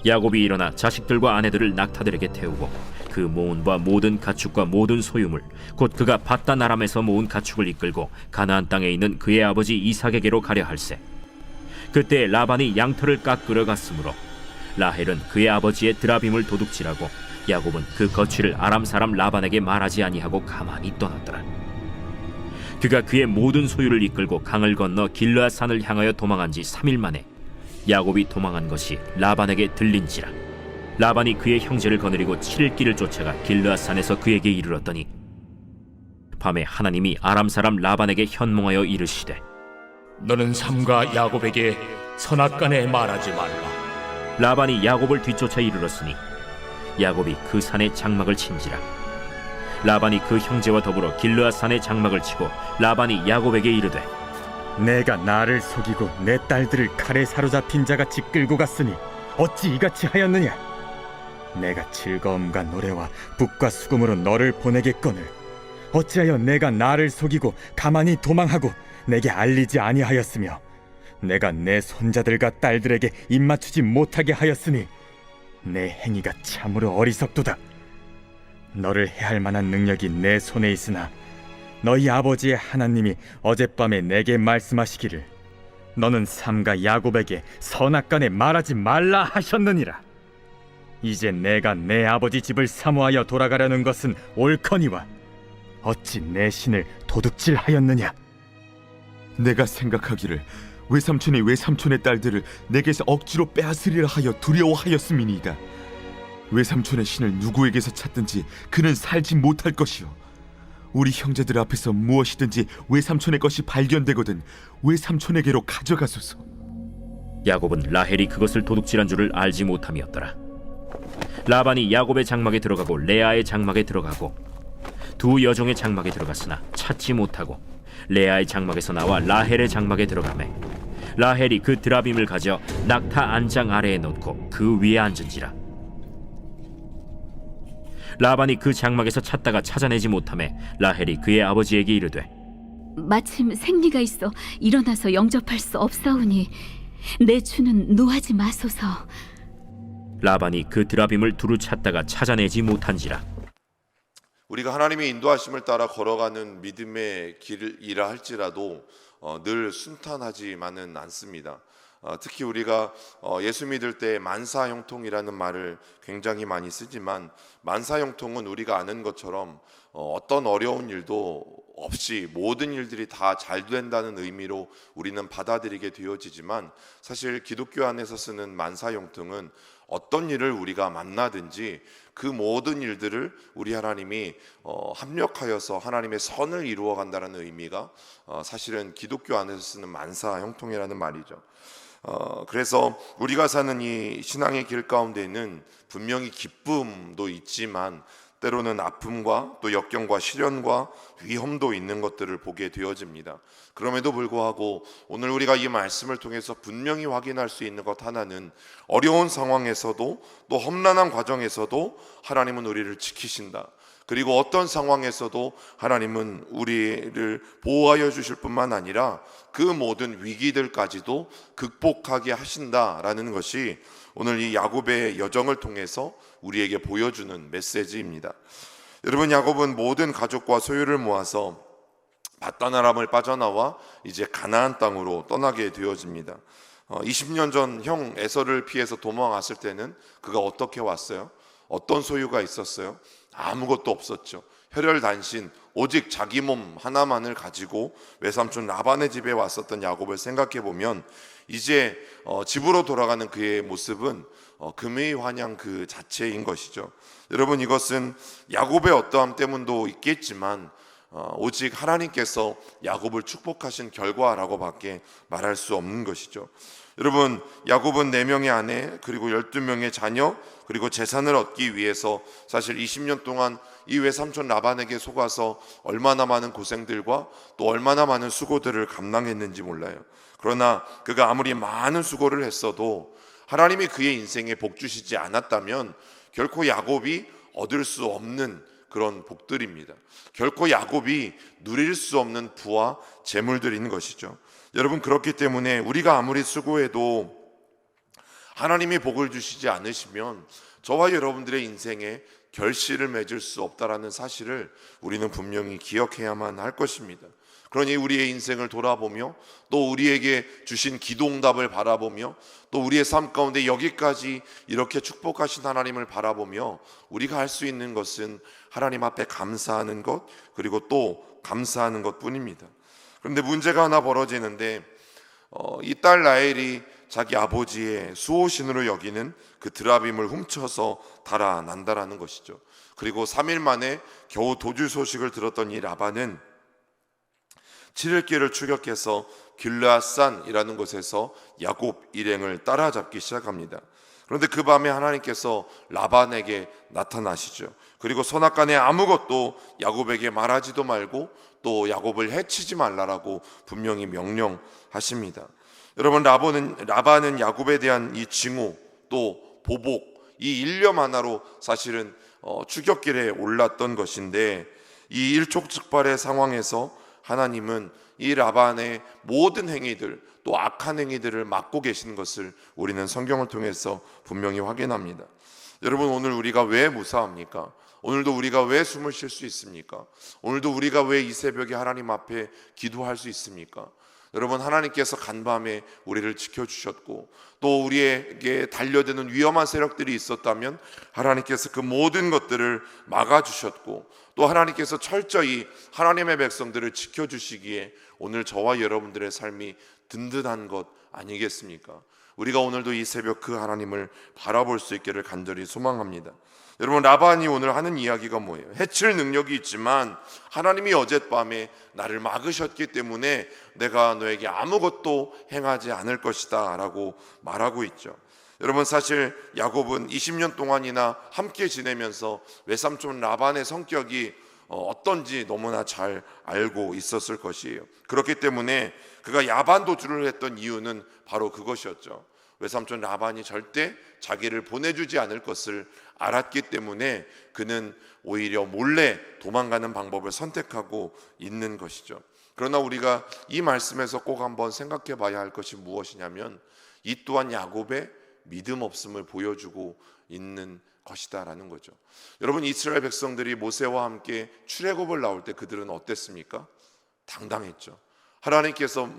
야곱이 일어나 자식들과 아내들을 낙타들에게 태우고 그 모은 바 모든 가축과 모든 소유물 곧 그가 밧단 아람에서 모은 가축을 이끌고 가나안 땅에 있는 그의 아버지 이삭에게로 가려 할세. 그때 라반이 양털을 깎으러 갔으므로 라헬은 그의 아버지의 드라빔을 도둑질하고 야곱은 그 거취를 아람 사람 라반에게 말하지 아니하고 가만히 떠났더라. 그가 그의 모든 소유를 이끌고 강을 건너 길르앗 산을 향하여 도망한 지 3일 만에 야곱이 도망한 것이 라반에게 들린지라. 라반이 그의 형제를 거느리고 7일 길을 쫓아가 길르앗 산에서 그에게 이르렀더니 밤에 하나님이 아람 사람 라반에게 현몽하여 이르시되 너는 삼가 야곱에게 선악간에 말하지 말라. 라반이 야곱을 뒤쫓아 이르렀으니 야곱이 그 산에 장막을 친지라. 라반이 그 형제와 더불어 길르앗 산에 장막을 치고 라반이 야곱에게 이르되 내가 나를 속이고 내 딸들을 칼에 사로잡힌 자같이 끌고 갔으니 어찌 이같이 하였느냐? 내가 즐거움과 노래와 북과 수금으로 너를 보내겠거늘 어찌하여 내가 나를 속이고 가만히 도망하고 내게 알리지 아니하였으며 내가 내 손자들과 딸들에게 입맞추지 못하게 하였으니 내 행위가 참으로 어리석도다. 너를 해할 만한 능력이 내 손에 있으나 너희 아버지의 하나님이 어젯밤에 내게 말씀하시기를 너는 삼가 야곱에게 선악간에 말하지 말라 하셨느니라. 이제 내가 내 아버지 집을 사모하여 돌아가려는 것은 옳거니와 어찌 내 신을 도둑질하였느냐? 내가 생각하기를 외삼촌의 딸들을 내게서 억지로 빼앗으리라 하여 두려워하였음이니이다. 외삼촌의 신을 누구에게서 찾든지 그는 살지 못할 것이요 우리 형제들 앞에서 무엇이든지 외삼촌의 것이 발견되거든 외삼촌에게로 가져가소서. 야곱은 라헬이 그것을 도둑질한 줄을 알지 못함이었더라. 라반이 야곱의 장막에 들어가고 레아의 장막에 들어가고 두 여종의 장막에 들어갔으나 찾지 못하고 레아의 장막에서 나와 라헬의 장막에 들어가매 라헬이 그 드라빔을 가져 낙타 안장 아래에 놓고 그 위에 앉은지라. 라반이 그 장막에서 찾다가 찾아내지 못하매 라헬이 그의 아버지에게 이르되 마침 생리가 있어 일어나서 영접할 수 없사오니 내 주는 노하지 마소서. 라반이 그 드라빔을 두루 찾다가 찾아내지 못한지라. 우리가 하나님의 인도하심을 따라 걸어가는 믿음의 길이라 할지라도 늘 순탄하지만은 않습니다. 특히 우리가 예수 믿을 때 만사형통이라는 말을 굉장히 많이 쓰지만 만사형통은 우리가 아는 것처럼 어떤 어려운 일도 없이 모든 일들이 다 잘 된다는 의미로 우리는 받아들이게 되어지지만 사실 기독교 안에서 쓰는 만사형통은 어떤 일을 우리가 만나든지 그 모든 일들을 우리 하나님이 합력하여서 하나님의 선을 이루어 간다는 의미가 사실은 기독교 안에서 쓰는 만사형통이라는 말이죠. 그래서 우리가 사는 이 신앙의 길 가운데는 분명히 기쁨도 있지만 때로는 아픔과 또 역경과 시련과 위험도 있는 것들을 보게 되어집니다. 그럼에도 불구하고 오늘 우리가 이 말씀을 통해서 분명히 확인할 수 있는 것 하나는 어려운 상황에서도 또 험난한 과정에서도 하나님은 우리를 지키신다. 그리고 어떤 상황에서도 하나님은 우리를 보호하여 주실 뿐만 아니라 그 모든 위기들까지도 극복하게 하신다라는 것이 오늘 이 야곱의 여정을 통해서 우리에게 보여주는 메시지입니다. 여러분, 야곱은 모든 가족과 소유를 모아서 밧단 아람을 빠져나와 이제 가나안 땅으로 떠나게 되어집니다. 20년 전 형 에서를 피해서 도망왔을 때는 그가 어떻게 왔어요? 어떤 소유가 있었어요? 아무것도 없었죠. 혈혈단신 오직 자기 몸 하나만을 가지고 외삼촌 라반의 집에 왔었던 야곱을 생각해 보면 이제 집으로 돌아가는 그의 모습은 금의 환영 그 자체인 것이죠. 여러분, 이것은 야곱의 어떠함 때문도 있겠지만 오직 하나님께서 야곱을 축복하신 결과라고밖에 말할 수 없는 것이죠. 여러분, 야곱은 4명의 아내 그리고 12명의 자녀 그리고 재산을 얻기 위해서 사실 20년 동안 이 외삼촌 라반에게 속아서 얼마나 많은 고생들과 또 얼마나 많은 수고들을 감당했는지 몰라요. 그러나 그가 아무리 많은 수고를 했어도 하나님이 그의 인생에 복 주시지 않았다면 결코 야곱이 얻을 수 없는 그런 복들입니다. 결코 야곱이 누릴 수 없는 부와 재물들인 것이죠. 여러분, 그렇기 때문에 우리가 아무리 수고해도 하나님이 복을 주시지 않으시면 저와 여러분들의 인생에 결실을 맺을 수 없다라는 사실을 우리는 분명히 기억해야만 할 것입니다. 그러니 우리의 인생을 돌아보며 또 우리에게 주신 기도응답을 바라보며 또 우리의 삶 가운데 여기까지 이렇게 축복하신 하나님을 바라보며 우리가 할 수 있는 것은 하나님 앞에 감사하는 것, 그리고 또 감사하는 것뿐입니다. 그런데 문제가 하나 벌어지는데 이 딸 라헬이 자기 아버지의 수호신으로 여기는 그 드라빔을 훔쳐서 달아난다라는 것이죠. 그리고 3일 만에 겨우 도주 소식을 들었던 이 라반은 7일 길을 추격해서 길르앗산이라는 곳에서 야곱 일행을 따라잡기 시작합니다. 그런데 그 밤에 하나님께서 라반에게 나타나시죠. 그리고 선악간에 아무것도 야곱에게 말하지도 말고 또 야곱을 해치지 말라라고 분명히 명령하십니다. 여러분, 라반은 야곱에 대한 이 징후 또 보복, 이 일념 하나로 사실은 추격길에 올랐던 것인데, 이 일촉즉발의 상황에서 하나님은 이 라반의 모든 행위들 또 악한 행위들을 막고 계시는 것을 우리는 성경을 통해서 분명히 확인합니다. 여러분, 오늘 우리가 왜 무사합니까? 오늘도 우리가 왜 숨을 쉴 수 있습니까? 오늘도 우리가 왜 이 새벽에 하나님 앞에 기도할 수 있습니까? 여러분, 하나님께서 간밤에 우리를 지켜주셨고 또 우리에게 달려드는 위험한 세력들이 있었다면 하나님께서 그 모든 것들을 막아주셨고 또 하나님께서 철저히 하나님의 백성들을 지켜주시기에 오늘 저와 여러분들의 삶이 든든한 것 아니겠습니까? 우리가 오늘도 이 새벽 그 하나님을 바라볼 수 있기를 간절히 소망합니다. 여러분, 라반이 오늘 하는 이야기가 뭐예요? 해칠 능력이 있지만 하나님이 어젯밤에 나를 막으셨기 때문에 내가 너에게 아무것도 행하지 않을 것이다 라고 말하고 있죠. 여러분, 사실 야곱은 20년 동안이나 함께 지내면서 외삼촌 라반의 성격이 어떤지 너무나 잘 알고 있었을 것이에요. 그렇기 때문에 그가 야반 도주를 했던 이유는 바로 그것이었죠. 외삼촌 라반이 절대 자기를 보내주지 않을 것을 알았기 때문에 그는 오히려 몰래 도망가는 방법을 선택하고 있는 것이죠. 그러나 우리가 이 말씀에서 꼭 한번 생각해 봐야 할 것이 무엇이냐면 이 또한 야곱의 믿음 없음을 보여주고 있는 것이다라는 거죠. 여러분, 이스라엘 백성들이 모세와 함께 출애굽을 나올 때 그들은 어땠습니까? 당당했죠. 하나님께서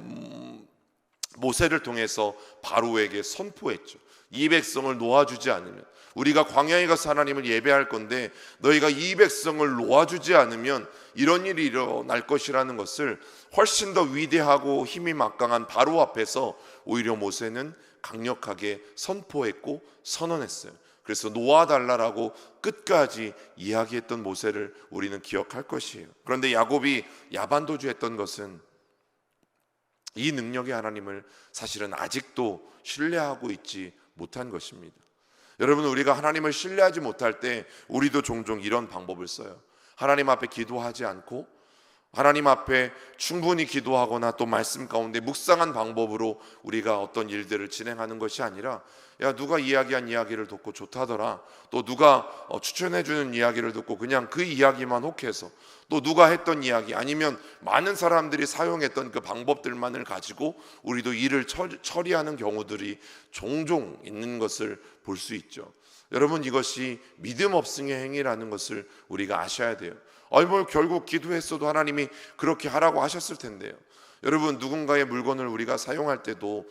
모세를 통해서 바로에게 선포했죠. 이 백성을 놓아주지 않으면, 우리가 광야에 가서 하나님을 예배할 건데 너희가 이 백성을 놓아주지 않으면 이런 일이 일어날 것이라는 것을 훨씬 더 위대하고 힘이 막강한 바로 앞에서 오히려 모세는 강력하게 선포했고 선언했어요. 그래서 놓아달라라고 끝까지 이야기했던 모세를 우리는 기억할 것이에요. 그런데 야곱이 야반도주했던 것은 이 능력의 하나님을 사실은 아직도 신뢰하고 있지 못한 것입니다. 여러분, 우리가 하나님을 신뢰하지 못할 때 우리도 종종 이런 방법을 써요. 하나님 앞에 기도하지 않고 하나님 앞에 충분히 기도하거나 또 말씀 가운데 묵상한 방법으로 우리가 어떤 일들을 진행하는 것이 아니라, 야, 누가 이야기한 이야기를 듣고 좋다더라, 또 누가 추천해주는 이야기를 듣고 그냥 그 이야기만 혹해서, 또 누가 했던 이야기 아니면 많은 사람들이 사용했던 그 방법들만을 가지고 우리도 일을 처리하는 경우들이 종종 있는 것을 볼 수 있죠. 여러분, 이것이 믿음 없음의 행위라는 것을 우리가 아셔야 돼요. 뭘 결국 기도했어도 하나님이 그렇게 하라고 하셨을 텐데요. 여러분, 누군가의 물건을 우리가 사용할 때도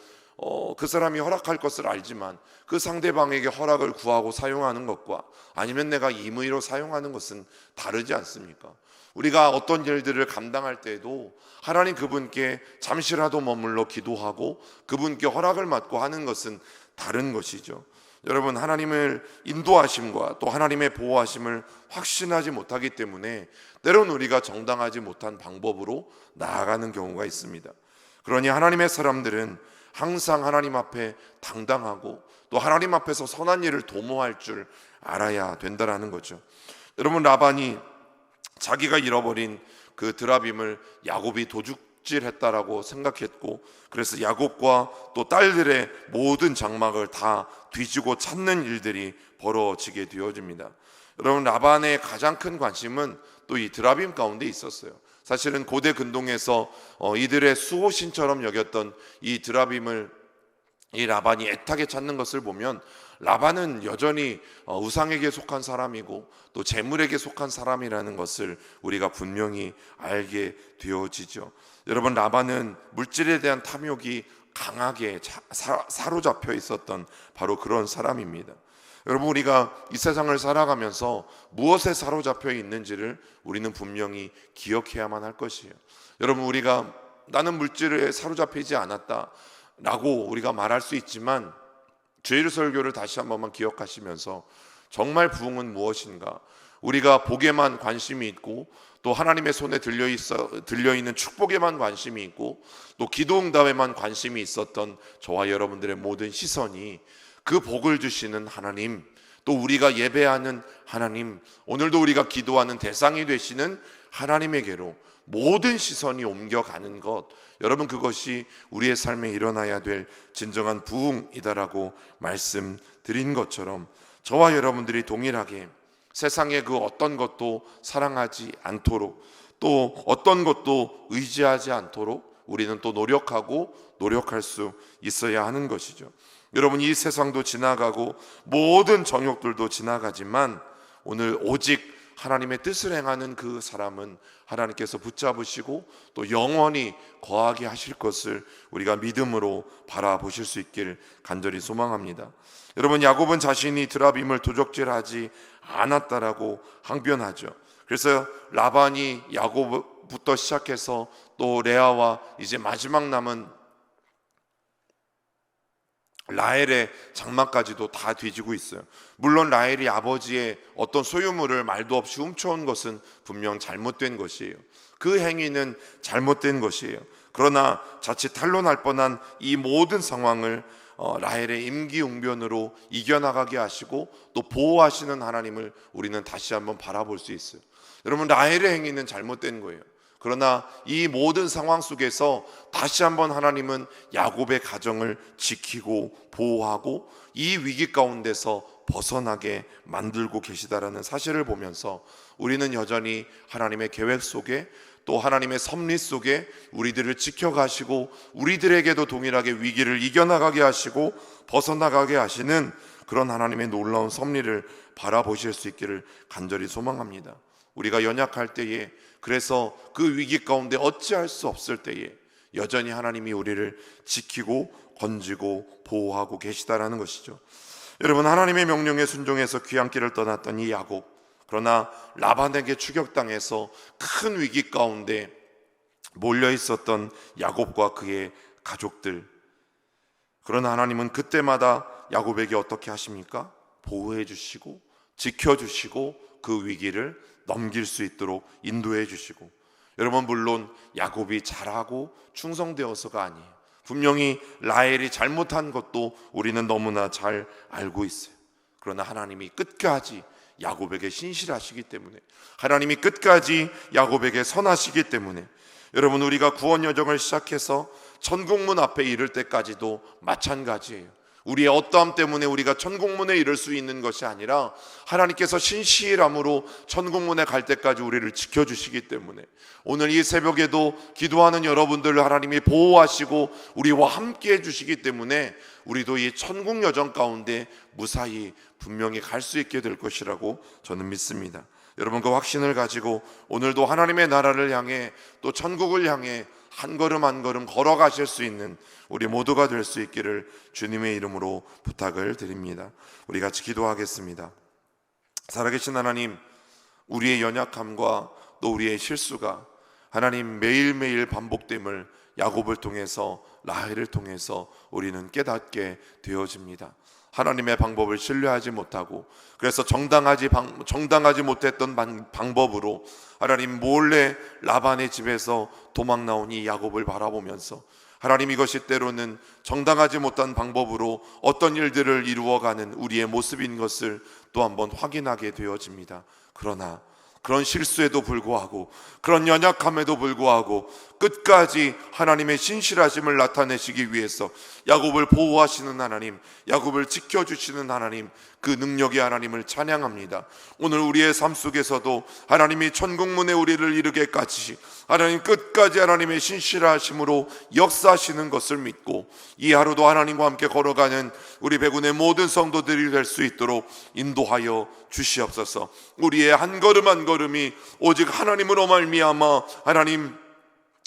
그 사람이 허락할 것을 알지만 그 상대방에게 허락을 구하고 사용하는 것과 아니면 내가 임의로 사용하는 것은 다르지 않습니까? 우리가 어떤 일들을 감당할 때에도 하나님 그분께 잠시라도 머물러 기도하고 그분께 허락을 받고 하는 것은 다른 것이죠. 여러분, 하나님을 인도하심과 또 하나님의 보호하심을 확신하지 못하기 때문에 때로는 우리가 정당하지 못한 방법으로 나아가는 경우가 있습니다. 그러니 하나님의 사람들은 항상 하나님 앞에 당당하고 또 하나님 앞에서 선한 일을 도모할 줄 알아야 된다라는 거죠. 여러분, 라반이 자기가 잃어버린 그 드라빔을 야곱이 도둑질했다라고 생각했고, 그래서 야곱과 또 딸들의 모든 장막을 다 뒤지고 찾는 일들이 벌어지게 되어집니다. 여러분, 라반의 가장 큰 관심은 또 이 드라빔 가운데 있었어요. 사실은 고대 근동에서 이들의 수호신처럼 여겼던 이 드라빔을 이 라반이 애타게 찾는 것을 보면 라반은 여전히 우상에게 속한 사람이고 또 재물에게 속한 사람이라는 것을 우리가 분명히 알게 되어지죠. 여러분, 라반은 물질에 대한 탐욕이 강하게 사로잡혀 있었던 바로 그런 사람입니다. 여러분, 우리가 이 세상을 살아가면서 무엇에 사로잡혀 있는지를 우리는 분명히 기억해야만 할 것이에요. 여러분, 우리가 나는 물질에 사로잡히지 않았다 라고 우리가 말할 수 있지만, 죄일 설교를 다시 한 번만 기억하시면서 정말 부흥은 무엇인가, 우리가 복에만 관심이 있고 또 하나님의 손에 들려있는 축복에만 관심이 있고 또 기도응답에만 관심이 있었던 저와 여러분들의 모든 시선이 그 복을 주시는 하나님, 또 우리가 예배하는 하나님, 오늘도 우리가 기도하는 대상이 되시는 하나님에게로 모든 시선이 옮겨가는 것, 여러분, 그것이 우리의 삶에 일어나야 될 진정한 부흥이다라고 말씀드린 것처럼 저와 여러분들이 동일하게 세상의 그 어떤 것도 사랑하지 않도록, 또 어떤 것도 의지하지 않도록 우리는 또 노력할 수 있어야 하는 것이죠. 여러분, 이 세상도 지나가고 모든 정욕들도 지나가지만 오늘 오직 하나님의 뜻을 행하는 그 사람은 하나님께서 붙잡으시고 또 영원히 거하게 하실 것을 우리가 믿음으로 바라보실 수 있길 간절히 소망합니다. 여러분, 야곱은 자신이 드라빔을 도적질하지 않았다라고 항변하죠. 그래서 라반이 야곱부터 시작해서 또 레아와 이제 마지막 남은 라헬의 장막까지도 다 뒤지고 있어요. 물론 라헬이 아버지의 어떤 소유물을 말도 없이 훔쳐온 것은 분명 잘못된 것이에요. 그 행위는 잘못된 것이에요. 그러나 자칫 탄로날 뻔한 이 모든 상황을 라헬의 임기응변으로 이겨나가게 하시고 또 보호하시는 하나님을 우리는 다시 한번 바라볼 수 있어요. 여러분, 라헬의 행위는 잘못된 거예요. 그러나 이 모든 상황 속에서 다시 한번 하나님은 야곱의 가정을 지키고 보호하고 이 위기 가운데서 벗어나게 만들고 계시다라는 사실을 보면서 우리는 여전히 하나님의 계획 속에 또 하나님의 섭리 속에 우리들을 지켜가시고 우리들에게도 동일하게 위기를 이겨나가게 하시고 벗어나가게 하시는 그런 하나님의 놀라운 섭리를 바라보실 수 있기를 간절히 소망합니다. 우리가 연약할 때에, 그래서 그 위기 가운데 어찌할 수 없을 때에 여전히 하나님이 우리를 지키고 건지고 보호하고 계시다라는 것이죠. 여러분, 하나님의 명령에 순종해서 귀한 길을 떠났던 이 야곱, 그러나 라반에게 추격당해서 큰 위기 가운데 몰려 있었던 야곱과 그의 가족들, 그러나 하나님은 그때마다 야곱에게 어떻게 하십니까? 보호해 주시고 지켜주시고 그 위기를 넘길 수 있도록 인도해 주시고, 여러분, 물론 야곱이 잘하고 충성되어서가 아니에요. 분명히 라헬이 잘못한 것도 우리는 너무나 잘 알고 있어요. 그러나 하나님이 끝까지 야곱에게 신실하시기 때문에, 하나님이 끝까지 야곱에게 선하시기 때문에, 여러분, 우리가 구원 여정을 시작해서 천국문 앞에 이를 때까지도 마찬가지예요. 우리의 어떠함 때문에 우리가 천국문에 이를 수 있는 것이 아니라 하나님께서 신실함으로 천국문에 갈 때까지 우리를 지켜주시기 때문에, 오늘 이 새벽에도 기도하는 여러분들을 하나님이 보호하시고 우리와 함께 해주시기 때문에 우리도 이 천국 여정 가운데 무사히 분명히 갈 수 있게 될 것이라고 저는 믿습니다. 여러분, 그 확신을 가지고 오늘도 하나님의 나라를 향해 또 천국을 향해 한 걸음 한 걸음 걸어가실 수 있는 우리 모두가 될 수 있기를 주님의 이름으로 부탁을 드립니다. 우리 같이 기도하겠습니다. 살아계신 하나님, 우리의 연약함과 또 우리의 실수가 하나님 매일매일 반복됨을 야곱을 통해서, 라헬을 통해서 우리는 깨닫게 되어집니다. 하나님의 방법을 신뢰하지 못하고, 그래서 정당하지 못했던 방법으로 하나님 몰래 라반의 집에서 도망 나온 이 야곱을 바라보면서 하나님, 이것이 때로는 정당하지 못한 방법으로 어떤 일들을 이루어가는 우리의 모습인 것을 또 한번 확인하게 되어집니다. 그러나 그런 실수에도 불구하고, 그런 연약함에도 불구하고 끝까지 하나님의 신실하심을 나타내시기 위해서 야곱을 보호하시는 하나님, 야곱을 지켜주시는 하나님, 그 능력의 하나님을 찬양합니다. 오늘 우리의 삶 속에서도 하나님이 천국문에 우리를 이르게까지 하나님 끝까지 하나님의 신실하심으로 역사하시는 것을 믿고 이 하루도 하나님과 함께 걸어가는 우리 백운의 모든 성도들이 될 수 있도록 인도하여 주시옵소서. 우리의 한 걸음 한 걸음이 오직 하나님으로 말미암아 하나님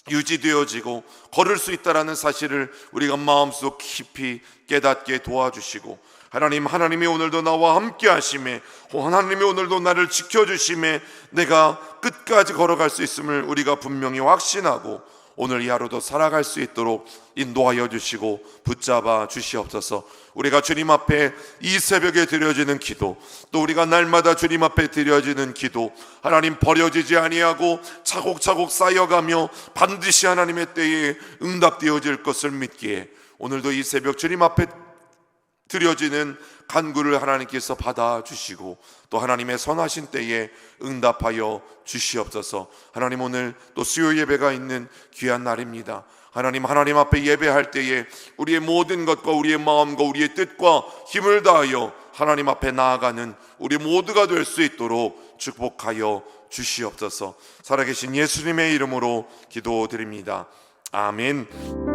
유지되어지고 걸을 수 있다라는 사실을 우리가 마음속 깊이 깨닫게 도와주시고, 하나님이 오늘도 나와 함께 하심에, 하나님이 오늘도 나를 지켜주심에 내가 끝까지 걸어갈 수 있음을 우리가 분명히 확신하고 오늘 이 하루도 살아갈 수 있도록 인도하여 주시고 붙잡아 주시옵소서. 우리가 주님 앞에 이 새벽에 드려지는 기도, 또 우리가 날마다 주님 앞에 드려지는 기도, 하나님 버려지지 아니하고 차곡차곡 쌓여가며 반드시 하나님의 때에 응답되어질 것을 믿기에 오늘도 이 새벽 주님 앞에 드려지는 간구를 하나님께서 받아주시고 또 하나님의 선하신 때에 응답하여 주시옵소서. 하나님, 오늘 또 수요 예배가 있는 귀한 날입니다. 하나님 앞에 예배할 때에 우리의 모든 것과 우리의 마음과 우리의 뜻과 힘을 다하여 하나님 앞에 나아가는 우리 모두가 될 수 있도록 축복하여 주시옵소서. 살아계신 예수님의 이름으로 기도드립니다. 아멘.